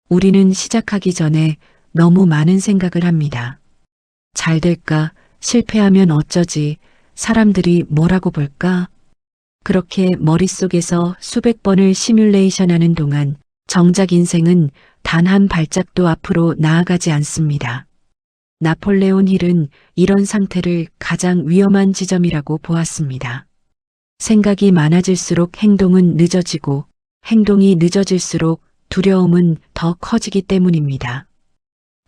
우리는 시작하기 전에 너무 많은 생각을 합니다. 잘 될까? 실패하면 어쩌지? 사람들이 뭐라고 볼까? 그렇게 머릿속에서 수백 번을 시뮬레이션 하는 동안 정작 인생은 단 한 발짝도 앞으로 나아가지 않습니다. 나폴레온 힐은 이런 상태를 가장 위험한 지점이라고 보았습니다. 생각이 많아질수록 행동은 늦어지고 행동이 늦어질수록 두려움은 더 커지기 때문입니다.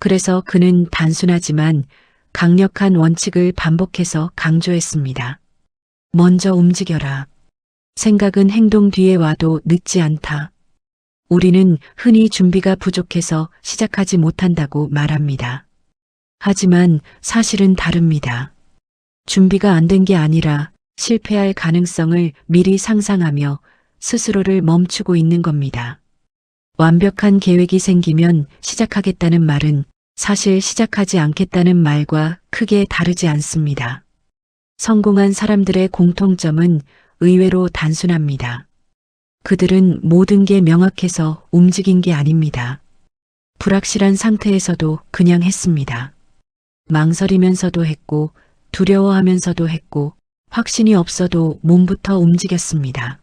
그래서 그는 단순하지만 강력한 원칙을 반복해서 강조했습니다. 먼저 움직여라. 생각은 행동 뒤에 와도 늦지 않다. 우리는 흔히 준비가 부족해서 시작하지 못한다고 말합니다. 하지만 사실은 다릅니다. 준비가 안 된 게 아니라 실패할 가능성을 미리 상상하며 스스로를 멈추고 있는 겁니다. 완벽한 계획이 생기면 시작하겠다는 말은 사실 시작하지 않겠다는 말과 크게 다르지 않습니다. 성공한 사람들의 공통점은 의외로 단순합니다. 그들은 모든 게 명확해서 움직인 게 아닙니다. 불확실한 상태에서도 그냥 했습니다. 망설이면서도 했고 두려워하면서도 했고 확신이 없어도 몸부터 움직였습니다.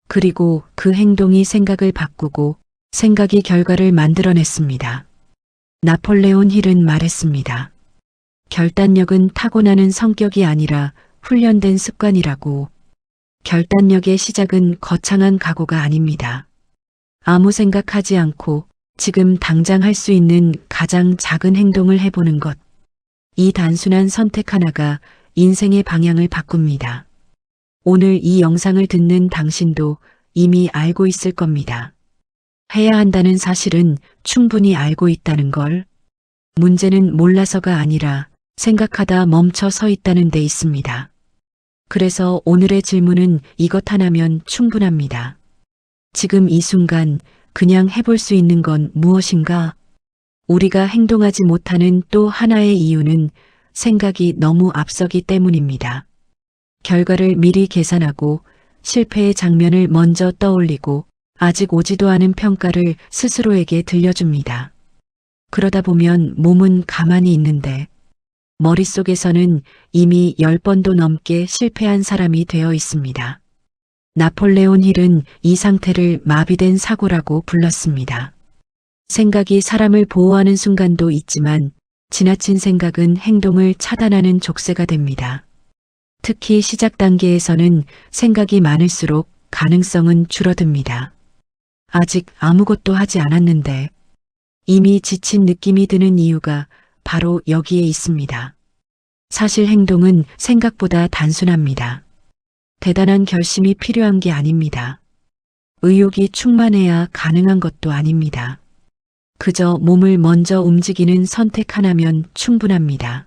그리고 그 행동이 생각을 바꾸고 생각이 결과를 만들어냈습니다. 나폴레온 힐은 말했습니다. 결단력은 타고나는 성격이 아니라 훈련된 습관이라고. 결단력의 시작은 거창한 각오가 아닙니다. 아무 생각하지 않고 지금 당장 할 수 있는 가장 작은 행동을 해보는 것. 이 단순한 선택 하나가 인생의 방향을 바꿉니다. 오늘 이 영상을 듣는 당신도 이미 알고 있을 겁니다. 해야 한다는 사실은 충분히 알고 있다는 걸. 문제는 몰라서가 아니라 생각하다 멈춰 서 있다는 데 있습니다. 그래서 오늘의 질문은 이것 하나면 충분합니다. 지금 이 순간 그냥 해볼 수 있는 건 무엇인가? 우리가 행동하지 못하는 또 하나의 이유는 생각이 너무 앞서기 때문입니다. 결과를 미리 계산하고 실패의 장면을 먼저 떠올리고 아직 오지도 않은 평가를 스스로에게 들려줍니다. 그러다 보면 몸은 가만히 있는데 머릿속에서는 이미 10번도 넘게 실패한 사람이 되어 있습니다. 나폴레온 힐은 이 상태를 마비된 사고라고 불렀습니다. 생각이 사람을 보호하는 순간도 있지만 지나친 생각은 행동을 차단하는 족쇄가 됩니다. 특히 시작 단계에서는 생각이 많을수록 가능성은 줄어듭니다. 아직 아무것도 하지 않았는데 이미 지친 느낌이 드는 이유가 바로 여기에 있습니다. 사실 행동은 생각보다 단순합니다. 대단한 결심이 필요한 게 아닙니다. 의욕이 충만해야 가능한 것도 아닙니다. 그저 몸을 먼저 움직이는 선택 하나면 충분합니다.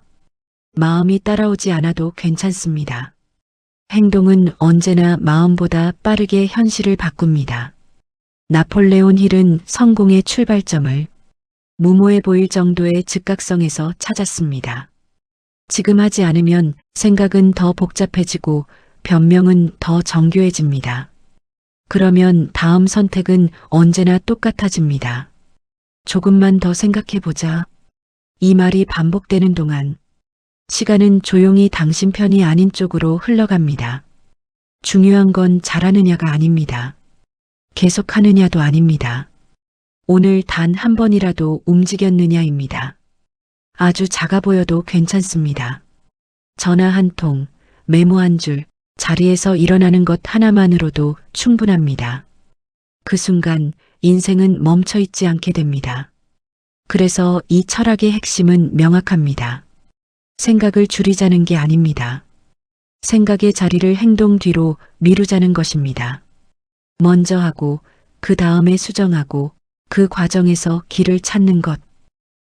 마음이 따라오지 않아도 괜찮습니다. 행동은 언제나 마음보다 빠르게 현실을 바꿉니다. 나폴레온 힐은 성공의 출발점을 무모해 보일 정도의 즉각성에서 찾았습니다. 지금 하지 않으면 생각은 더 복잡해지고 변명은 더 정교해집니다. 그러면 다음 선택은 언제나 똑같아집니다. 조금만 더 생각해보자. 이 말이 반복되는 동안 시간은 조용히 당신 편이 아닌 쪽으로 흘러갑니다. 중요한 건 잘하느냐가 아닙니다. 계속하느냐도 아닙니다. 오늘 단 한 번이라도 움직였느냐입니다. 아주 작아 보여도 괜찮습니다. 전화 한 통, 메모 한 줄, 자리에서 일어나는 것 하나만으로도 충분합니다. 그 순간 인생은 멈춰 있지 않게 됩니다. 그래서 이 철학의 핵심은 명확합니다. 생각을 줄이자는 게 아닙니다. 생각의 자리를 행동 뒤로 미루자는 것입니다. 먼저 하고 그 다음에 수정하고 그 과정에서 길을 찾는 것.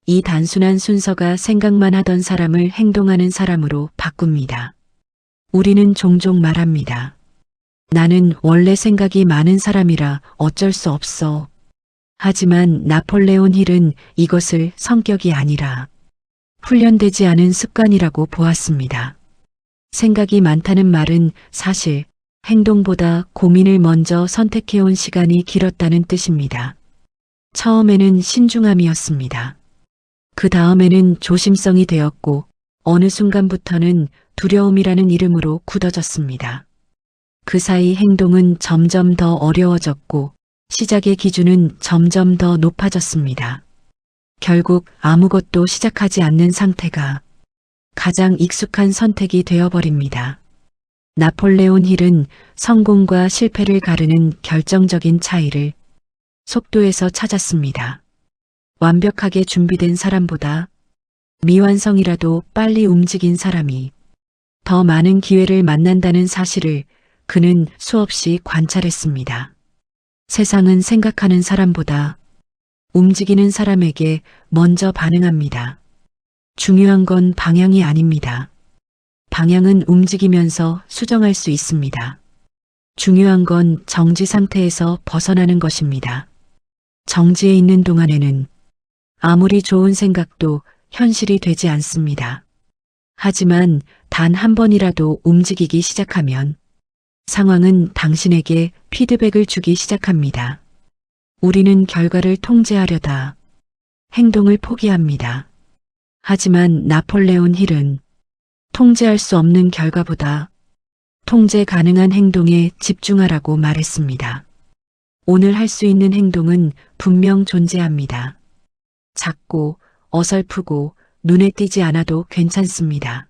이 단순한 순서가 생각만 하던 사람을 행동하는 사람으로 바꿉니다. 우리는 종종 말합니다. 나는 원래 생각이 많은 사람이라 어쩔 수 없어. 하지만 나폴레온 힐은 이것을 성격이 아니라 훈련되지 않은 습관이라고 보았습니다. 생각이 많다는 말은 사실 행동보다 고민을 먼저 선택해온 시간이 길었다는 뜻입니다. 처음에는 신중함이었습니다. 그 다음에는 조심성이 되었고 어느 순간부터는 두려움이라는 이름으로 굳어졌습니다. 그 사이 행동은 점점 더 어려워졌고 시작의 기준은 점점 더 높아졌습니다. 결국 아무것도 시작하지 않는 상태가 가장 익숙한 선택이 되어버립니다. 나폴레온 힐은 성공과 실패를 가르는 결정적인 차이를 속도에서 찾았습니다. 완벽하게 준비된 사람보다 미완성이라도 빨리 움직인 사람이 더 많은 기회를 만난다는 사실을 그는 수없이 관찰했습니다. 세상은 생각하는 사람보다 움직이는 사람에게 먼저 반응합니다. 중요한 건 방향이 아닙니다. 방향은 움직이면서 수정할 수 있습니다. 중요한 건 정지 상태에서 벗어나는 것입니다. 정지에 있는 동안에는 아무리 좋은 생각도 현실이 되지 않습니다. 하지만 단 한 번이라도 움직이기 시작하면 상황은 당신에게 피드백을 주기 시작합니다. 우리는 결과를 통제하려다 행동을 포기합니다. 하지만 나폴레온 힐은 통제할 수 없는 결과보다 통제 가능한 행동에 집중하라고 말했습니다. 오늘 할 수 있는 행동은 분명 존재합니다. 작고 어설프고 눈에 띄지 않아도 괜찮습니다.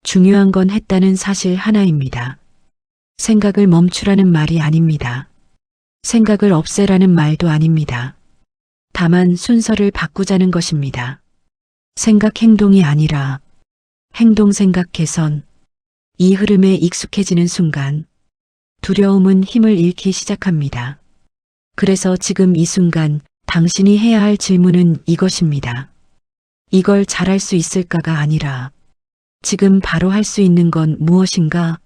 중요한 건 했다는 사실 하나입니다. 생각을 멈추라는 말이 아닙니다. 생각을 없애라는 말도 아닙니다. 다만 순서를 바꾸자는 것입니다. 생각 행동이 아니라 행동 생각 개선. 이 흐름에 익숙해지는 순간 두려움은 힘을 잃기 시작합니다. 그래서 지금 이 순간 당신이 해야 할 질문은 이것입니다. 이걸 잘할 수 있을까가 아니라 지금 바로 할 수 있는 건 무엇인가?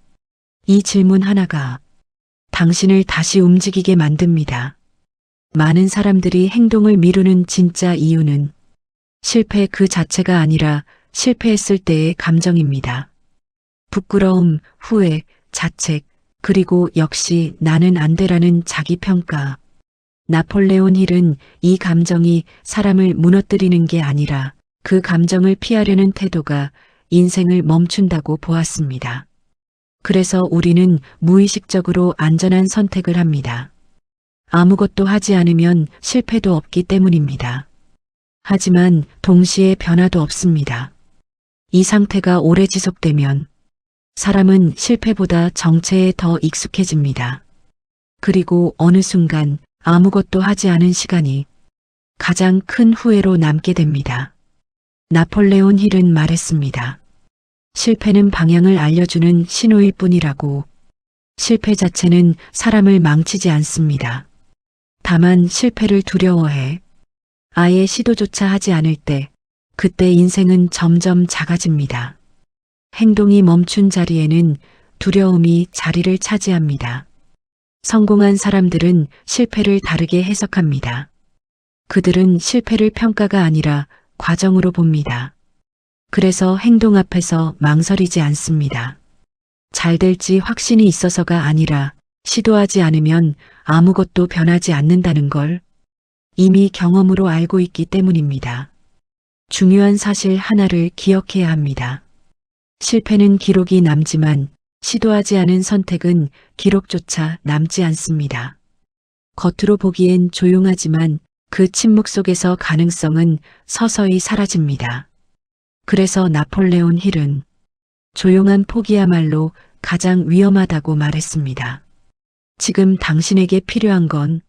이 질문 하나가 당신을 다시 움직이게 만듭니다. 많은 사람들이 행동을 미루는 진짜 이유는 실패 그 자체가 아니라 실패했을 때의 감정입니다. 부끄러움, 후회, 자책, 그리고 역시 나는 안 돼라는 자기평가. 나폴레온 힐은 이 감정이 사람을 무너뜨리는 게 아니라 그 감정을 피하려는 태도가 인생을 멈춘다고 보았습니다. 그래서 우리는 무의식적으로 안전한 선택을 합니다. 아무것도 하지 않으면 실패도 없기 때문입니다. 하지만 동시에 변화도 없습니다. 이 상태가 오래 지속되면 사람은 실패보다 정체에 더 익숙해집니다. 그리고 어느 순간 아무것도 하지 않은 시간이 가장 큰 후회로 남게 됩니다. 나폴레온 힐은 말했습니다. 실패는 방향을 알려주는 신호일 뿐이라고. 실패 자체는 사람을 망치지 않습니다. 다만 실패를 두려워해 아예 시도조차 하지 않을 때 그때 인생은 점점 작아집니다. 행동이 멈춘 자리에는 두려움이 자리를 차지합니다. 성공한 사람들은 실패를 다르게 해석합니다. 그들은 실패를 평가가 아니라 과정으로 봅니다. 그래서 행동 앞에서 망설이지 않습니다. 잘 될지 확신이 있어서가 아니라 시도하지 않으면 아무것도 변하지 않는다는 걸 이미 경험으로 알고 있기 때문입니다. 중요한 사실 하나를 기억해야 합니다. 실패는 기록이 남지만 시도하지 않은 선택은 기록조차 남지 않습니다. 겉으로 보기엔 조용하지만 그 침묵 속에서 가능성은 서서히 사라집니다. 그래서 나폴레온 힐은 조용한 포기야말로 가장 위험하다고 말했습니다. 지금 당신에게 필요한 건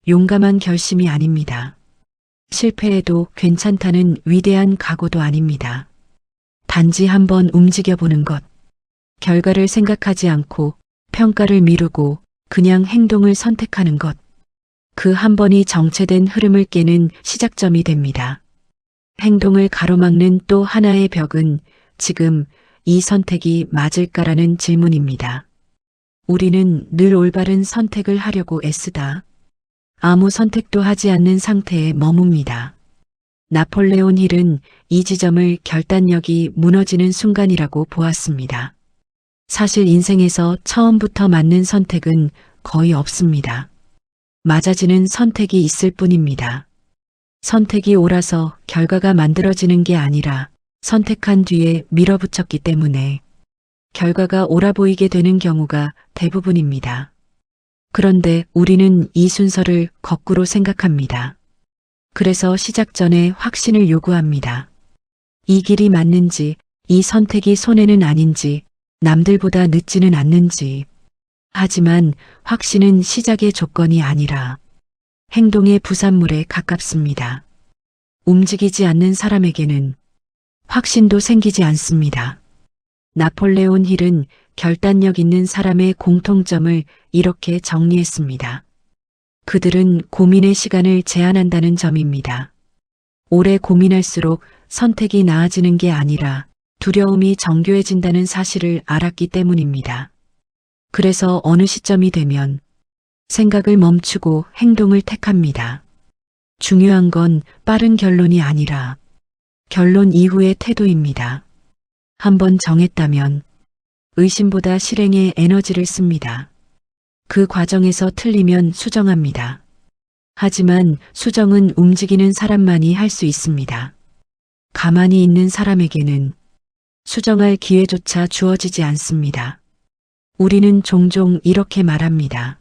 용감한 결심이 아닙니다. 실패해도 괜찮다는 위대한 각오도 아닙니다. 단지 한번 움직여보는 것, 결과를 생각하지 않고 평가를 미루고 그냥 행동을 선택하는 것, 그 한 번이 정체된 흐름을 깨는 시작점이 됩니다. 행동을 가로막는 또 하나의 벽은 지금 이 선택이 맞을까라는 질문입니다. 우리는 늘 올바른 선택을 하려고 애쓰다 아무 선택도 하지 않는 상태에 머뭅니다. 나폴레온 힐은 이 지점을 결단력이 무너지는 순간이라고 보았습니다. 사실 인생에서 처음부터 맞는 선택은 거의 없습니다. 맞아지는 선택이 있을 뿐입니다. 선택이 옳아서 결과가 만들어지는 게 아니라 선택한 뒤에 밀어붙였기 때문에 결과가 옳아 보이게 되는 경우가 대부분입니다. 그런데 우리는 이 순서를 거꾸로 생각합니다. 그래서 시작 전에 확신을 요구합니다. 이 길이 맞는지, 이 선택이 손해는 아닌지, 남들보다 늦지는 않는지. 하지만 확신은 시작의 조건이 아니라 행동의 부산물에 가깝습니다. 움직이지 않는 사람에게는 확신도 생기지 않습니다. 나폴레온 힐은 결단력 있는 사람의 공통점을 이렇게 정리했습니다. 그들은 고민의 시간을 제한한다는 점입니다. 오래 고민할수록 선택이 나아지는 게 아니라 두려움이 정교해진다는 사실을 알았기 때문입니다. 그래서 어느 시점이 되면 생각을 멈추고 행동을 택합니다. 중요한 건 빠른 결론이 아니라 결론 이후의 태도입니다. 한번 정했다면 의심보다 실행에 에너지를 씁니다. 그 과정에서 틀리면 수정합니다. 하지만 수정은 움직이는 사람만이 할 수 있습니다. 가만히 있는 사람에게는 수정할 기회조차 주어지지 않습니다. 우리는 종종 이렇게 말합니다.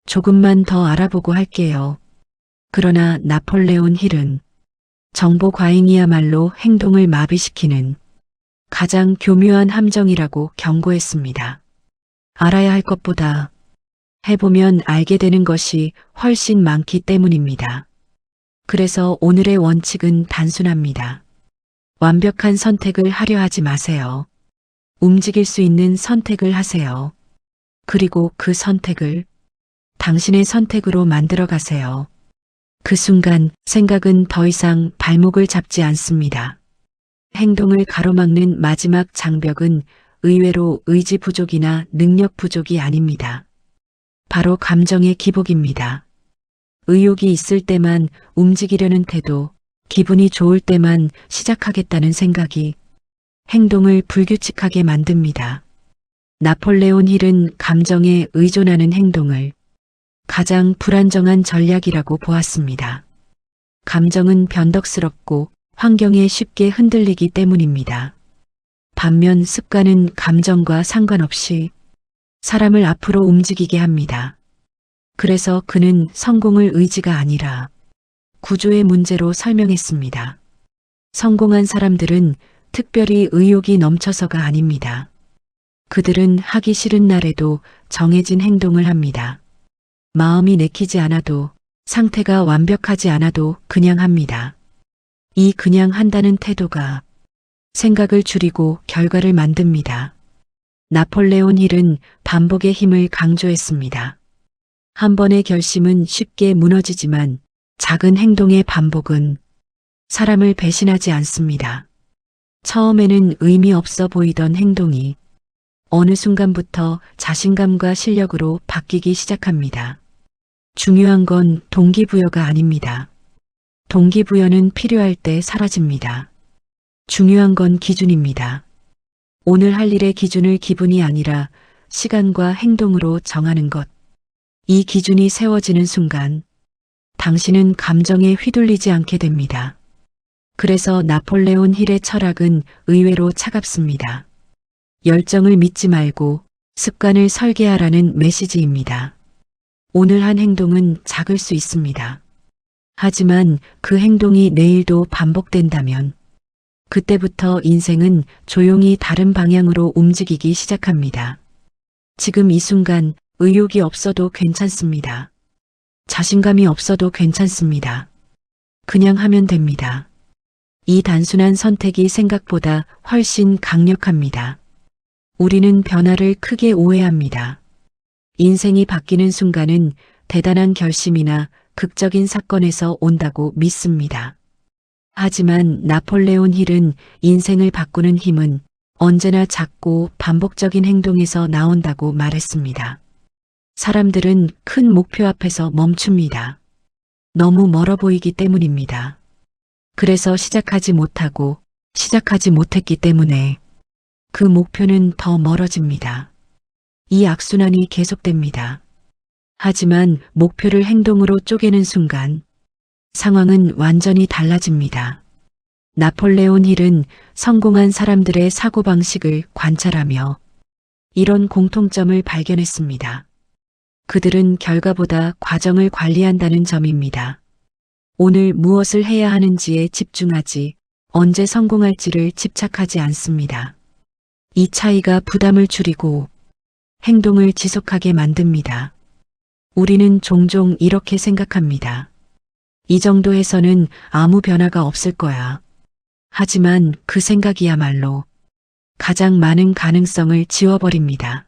조금만 더 알아보고 할게요. 그러나 나폴레온 힐은 정보 과잉이야말로 행동을 마비시키는 가장 교묘한 함정이라고 경고했습니다. 알아야 할 것보다 해보면 알게 되는 것이 훨씬 많기 때문입니다. 그래서 오늘의 원칙은 단순합니다. 완벽한 선택을 하려 하지 마세요. 움직일 수 있는 선택을 하세요. 그리고 그 선택을 당신의 선택으로 만들어 가세요. 그 순간 생각은 더 이상 발목을 잡지 않습니다. 행동을 가로막는 마지막 장벽은 의외로 의지 부족이나 능력 부족이 아닙니다. 바로 감정의 기복입니다. 의욕이 있을 때만 움직이려는 태도, 기분이 좋을 때만 시작하겠다는 생각이 행동을 불규칙하게 만듭니다. 나폴레온 힐은 감정에 의존하는 행동을 가장 불안정한 전략이라고 보았습니다. 감정은 변덕스럽고 환경에 쉽게 흔들리기 때문입니다. 반면 습관은 감정과 상관없이 사람을 앞으로 움직이게 합니다. 그래서 그는 성공을 의지가 아니라 구조의 문제로 설명했습니다. 성공한 사람들은 특별히 의욕이 넘쳐서가 아닙니다. 그들은 하기 싫은 날에도 정해진 행동을 합니다. 마음이 내키지 않아도, 상태가 완벽하지 않아도 그냥 합니다. 이 그냥 한다는 태도가 생각을 줄이고 결과를 만듭니다. 나폴레온 힐은 반복의 힘을 강조했습니다. 한 번의 결심은 쉽게 무너지지만 작은 행동의 반복은 사람을 배신하지 않습니다. 처음에는 의미 없어 보이던 행동이 어느 순간부터 자신감과 실력으로 바뀌기 시작합니다. 중요한 건 동기부여가 아닙니다. 동기부여는 필요할 때 사라집니다. 중요한 건 기준입니다. 오늘 할 일의 기준을 기분이 아니라 시간과 행동으로 정하는 것. 이 기준이 세워지는 순간 당신은 감정에 휘둘리지 않게 됩니다. 그래서 나폴레온 힐의 철학은 의외로 차갑습니다. 열정을 믿지 말고 습관을 설계하라는 메시지입니다. 오늘 한 행동은 작을 수 있습니다. 하지만 그 행동이 내일도 반복된다면 그때부터 인생은 조용히 다른 방향으로 움직이기 시작합니다. 지금 이 순간 의욕이 없어도 괜찮습니다. 자신감이 없어도 괜찮습니다. 그냥 하면 됩니다. 이 단순한 선택이 생각보다 훨씬 강력합니다. 우리는 변화를 크게 오해합니다. 인생이 바뀌는 순간은 대단한 결심이나 극적인 사건에서 온다고 믿습니다. 하지만 나폴레온 힐은 인생을 바꾸는 힘은 언제나 작고 반복적인 행동에서 나온다고 말했습니다. 사람들은 큰 목표 앞에서 멈춥니다. 너무 멀어 보이기 때문입니다. 그래서 시작하지 못하고 시작하지 못했기 때문에 그 목표는 더 멀어집니다. 이 악순환이 계속됩니다. 하지만 목표를 행동으로 쪼개는 순간 상황은 완전히 달라집니다. 나폴레온 힐은 성공한 사람들의 사고방식을 관찰하며 이런 공통점을 발견했습니다. 그들은 결과보다 과정을 관리한다는 점입니다. 오늘 무엇을 해야 하는지에 집중하지 언제 성공할지를 집착하지 않습니다. 이 차이가 부담을 줄이고 행동을 지속하게 만듭니다. 우리는 종종 이렇게 생각합니다. 이 정도에서는 아무 변화가 없을 거야. 하지만 그 생각이야말로 가장 많은 가능성을 지워버립니다.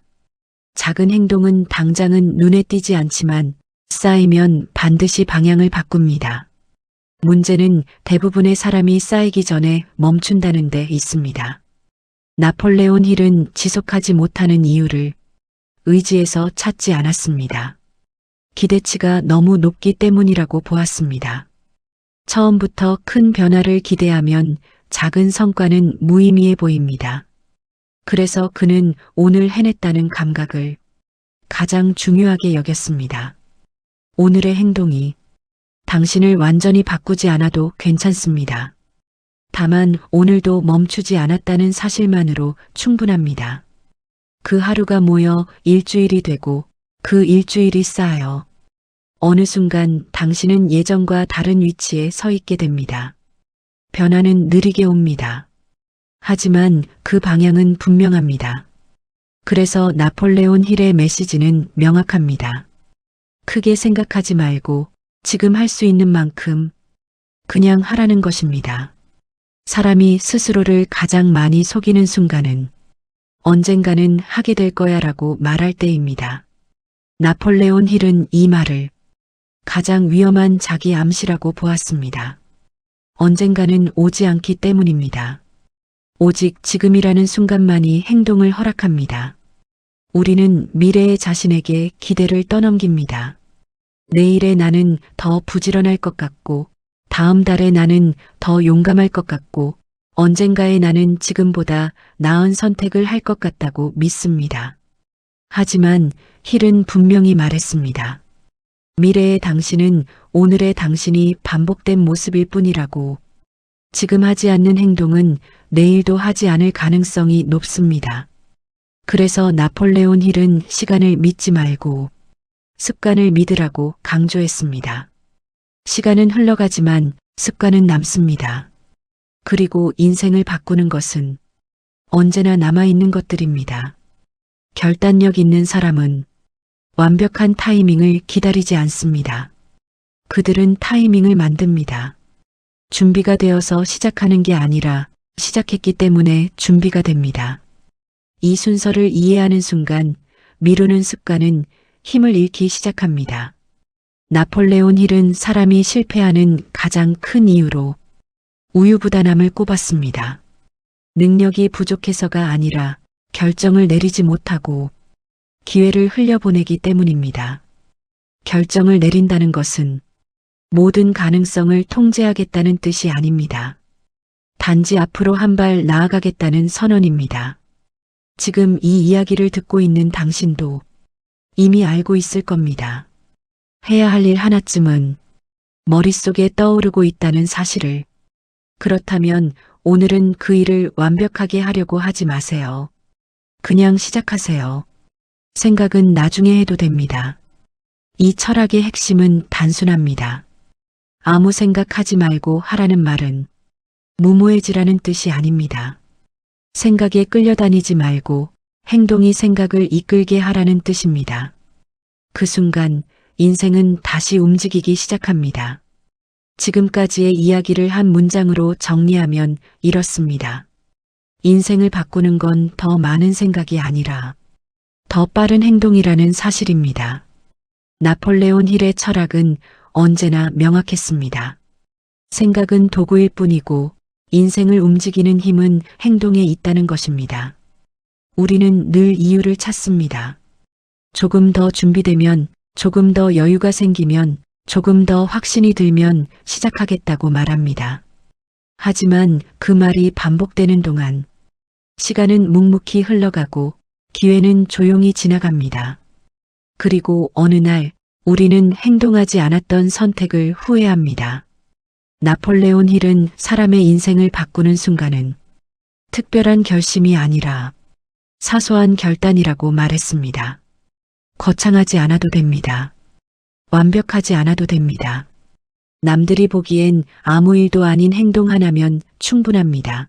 작은 행동은 당장은 눈에 띄지 않지만 쌓이면 반드시 방향을 바꿉니다. 문제는 대부분의 사람이 쌓이기 전에 멈춘다는 데 있습니다. 나폴레온 힐은 지속하지 못하는 이유를 의지에서 찾지 않았습니다. 기대치가 너무 높기 때문이라고 보았습니다. 처음부터 큰 변화를 기대하면 작은 성과는 무의미해 보입니다. 그래서 그는 오늘 해냈다는 감각을 가장 중요하게 여겼습니다. 오늘의 행동이 당신을 완전히 바꾸지 않아도 괜찮습니다. 다만 오늘도 멈추지 않았다는 사실만으로 충분합니다. 그 하루가 모여 일주일이 되고 그 일주일이 쌓여 어느 순간 당신은 예전과 다른 위치에 서 있게 됩니다. 변화는 느리게 옵니다. 하지만 그 방향은 분명합니다. 그래서 나폴레온 힐의 메시지는 명확합니다. 크게 생각하지 말고 지금 할 수 있는 만큼 그냥 하라는 것입니다. 사람이 스스로를 가장 많이 속이는 순간은 언젠가는 하게 될 거야 라고 말할 때입니다. 나폴레온 힐은 이 말을 가장 위험한 자기 암시라고 보았습니다. 언젠가는 오지 않기 때문입니다. 오직 지금이라는 순간만이 행동을 허락합니다. 우리는 미래의 자신에게 기대를 떠넘깁니다. 내일의 나는 더 부지런할 것 같고, 다음 달의 나는 더 용감할 것 같고, 언젠가의 나는 지금보다 나은 선택을 할 것 같다고 믿습니다. 하지만 힐은 분명히 말했습니다. 미래의 당신은 오늘의 당신이 반복된 모습일 뿐이라고. 지금 하지 않는 행동은 내일도 하지 않을 가능성이 높습니다. 그래서 나폴레온 힐은 시간을 믿지 말고 습관을 믿으라고 강조했습니다. 시간은 흘러가지만 습관은 남습니다. 그리고 인생을 바꾸는 것은 언제나 남아있는 것들입니다. 결단력 있는 사람은 완벽한 타이밍을 기다리지 않습니다. 그들은 타이밍을 만듭니다. 준비가 되어서 시작하는 게 아니라 시작했기 때문에 준비가 됩니다. 이 순서를 이해하는 순간 미루는 습관은 힘을 잃기 시작합니다. 나폴레온 힐은 사람이 실패하는 가장 큰 이유로 우유부단함을 꼽았습니다. 능력이 부족해서가 아니라 결정을 내리지 못하고 기회를 흘려보내기 때문입니다. 결정을 내린다는 것은 모든 가능성을 통제하겠다는 뜻이 아닙니다. 단지 앞으로 한 발 나아가겠다는 선언입니다. 지금 이 이야기를 듣고 있는 당신도 이미 알고 있을 겁니다. 해야 할 일 하나쯤은 머릿속에 떠오르고 있다는 사실을. 그렇다면 오늘은 그 일을 완벽하게 하려고 하지 마세요. 그냥 시작하세요. 생각은 나중에 해도 됩니다. 이 철학의 핵심은 단순합니다. 아무 생각하지 말고 하라는 말은 무모해지라는 뜻이 아닙니다. 생각에 끌려다니지 말고 행동이 생각을 이끌게 하라는 뜻입니다. 그 순간 인생은 다시 움직이기 시작합니다. 지금까지의 이야기를 한 문장으로 정리하면 이렇습니다. 인생을 바꾸는 건 더 많은 생각이 아니라 더 빠른 행동이라는 사실입니다. 나폴레온 힐의 철학은 언제나 명확했습니다. 생각은 도구일 뿐이고 인생을 움직이는 힘은 행동에 있다는 것입니다. 우리는 늘 이유를 찾습니다. 조금 더 준비되면, 조금 더 여유가 생기면, 조금 더 확신이 들면 시작하겠다고 말합니다. 하지만 그 말이 반복되는 동안 시간은 묵묵히 흘러가고 기회는 조용히 지나갑니다. 그리고 어느 날 우리는 행동하지 않았던 선택을 후회합니다. 나폴레온 힐은 사람의 인생을 바꾸는 순간은 특별한 결심이 아니라 사소한 결단이라고 말했습니다. 거창하지 않아도 됩니다. 완벽하지 않아도 됩니다. 남들이 보기엔 아무 일도 아닌 행동 하나면 충분합니다.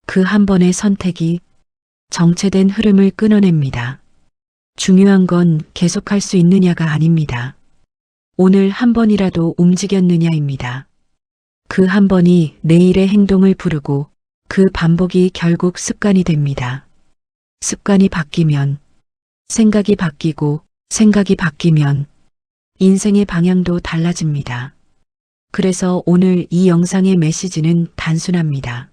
그 한 번의 선택이 정체된 흐름을 끊어냅니다. 중요한 건 계속할 수 있느냐가 아닙니다. 오늘 한 번이라도 움직였느냐입니다. 그 한 번이 내일의 행동을 부르고 그 반복이 결국 습관이 됩니다. 습관이 바뀌면 생각이 바뀌고 생각이 바뀌면 인생의 방향도 달라집니다. 그래서 오늘 이 영상의 메시지는 단순합니다.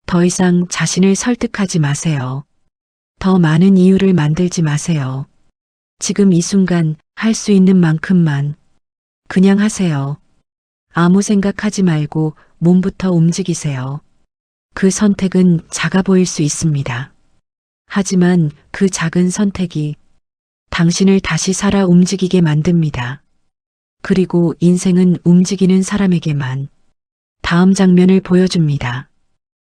더 이상 자신을 설득하지 마세요. 더 많은 이유를 만들지 마세요. 지금 이 순간 할 수 있는 만큼만 그냥 하세요. 아무 생각하지 말고 몸부터 움직이세요. 그 선택은 작아 보일 수 있습니다. 하지만 그 작은 선택이 당신을 다시 살아 움직이게 만듭니다. 그리고 인생은 움직이는 사람에게만 다음 장면을 보여줍니다.